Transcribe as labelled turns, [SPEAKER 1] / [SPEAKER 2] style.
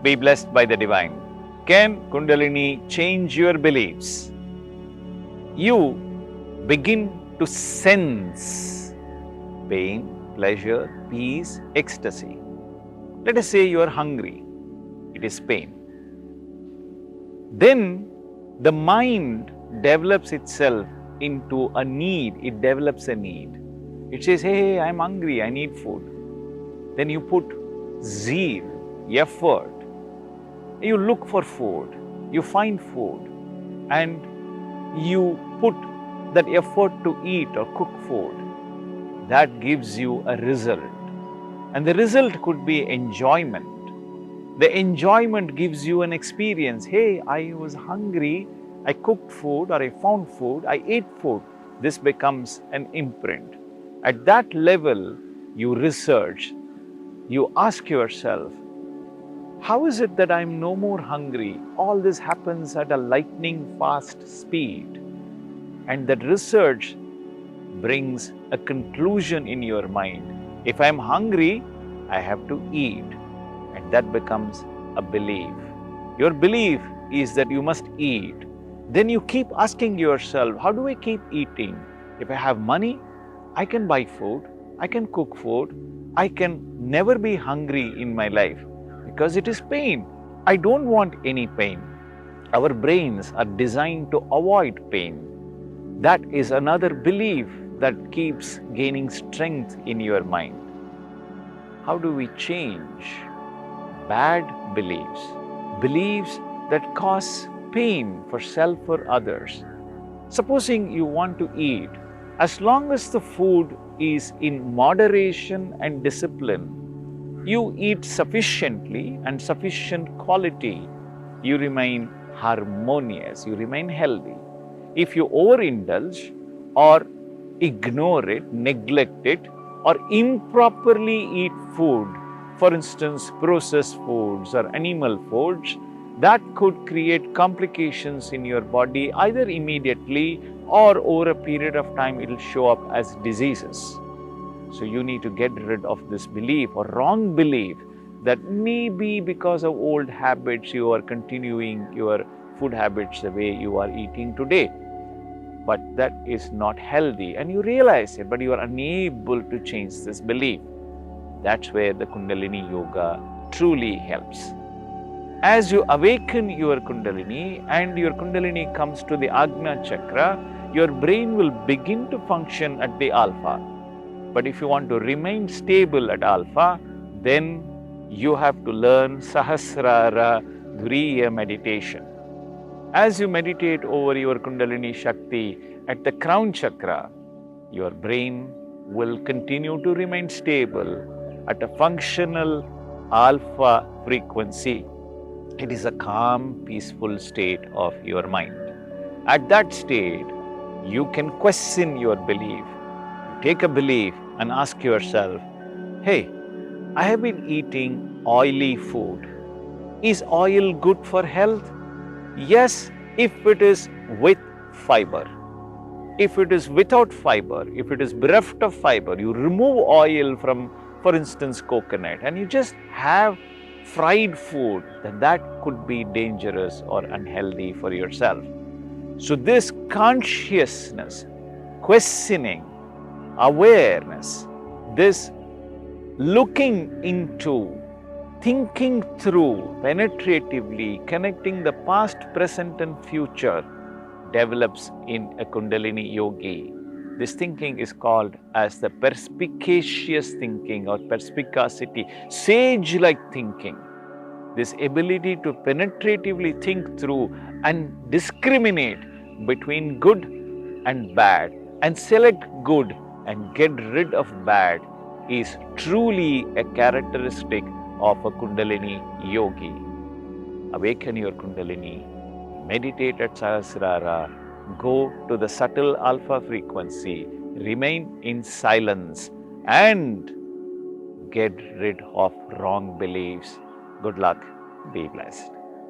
[SPEAKER 1] Be blessed by the divine. Can Kundalini change your beliefs? You begin to sense pain, pleasure, peace, ecstasy. Let us say you are hungry. It is pain. Then the mind develops itself into a need. It develops a need. It says, hey, I'm hungry, I need food. Then you put zeal, effort. You look for food, you find food, and you put that effort to eat or cook food. That gives you a result. And the result could be enjoyment. The enjoyment gives you an experience. Hey, I was hungry, I cooked food, or I found food, I ate food. This becomes an imprint. At that level, you research, you ask yourself, how is it that I'm no more hungry? All this happens at a lightning fast speed. And that research brings a conclusion in your mind. If I'm hungry, I have to eat. And that becomes a belief. Your belief is that you must eat. Then you keep asking yourself, how do I keep eating? If I have money, I can buy food, I can cook food, I can never be hungry in my life because it is pain. I don't want any pain. Our brains are designed to avoid pain. That is another belief that keeps gaining strength in your mind. How do we change bad beliefs? Beliefs that cause pain for self or others. Supposing you want to eat, as long as the food is in moderation and discipline, you eat sufficiently and sufficient quality, you remain harmonious, you remain healthy. If you overindulge or ignore it, neglect it, or improperly eat food, for instance, processed foods or animal foods, that could create complications in your body either immediately or over a period of time it will show up as diseases. So you need to get rid of this belief or wrong belief that maybe because of old habits you are continuing your food habits the way you are eating today. But that is not healthy and you realize it, but you are unable to change this belief. That's where the Kundalini Yoga truly helps. As you awaken your Kundalini and your Kundalini comes to the Ajna Chakra, your brain will begin to function at the Alpha. But if you want to remain stable at Alpha, then you have to learn Sahasrara Dhuriya meditation. As you meditate over your Kundalini Shakti at the Crown Chakra, your brain will continue to remain stable at a functional Alpha frequency. It is a calm, peaceful state of your mind. At that state, you can question your belief. Take a belief and ask yourself, hey, I have been eating oily food. Is oil good for health? Yes, if it is with fiber. If it is without fiber, if it is bereft of fiber, you remove oil from, for instance, coconut, and you just have fried food, then that could be dangerous or unhealthy for yourself. So this consciousness, questioning, awareness, this looking into, thinking through penetratively, connecting the past, present and future develops in a Kundalini yogi. This thinking is called as the perspicacious thinking or perspicacity, sage-like thinking. This ability to penetratively think through and discriminate between good and bad and select good and get rid of bad is truly a characteristic of a Kundalini yogi. Awaken your Kundalini, meditate at Sahasrara, go to the subtle Alpha frequency, remain in silence and get rid of wrong beliefs. Good luck, be blessed.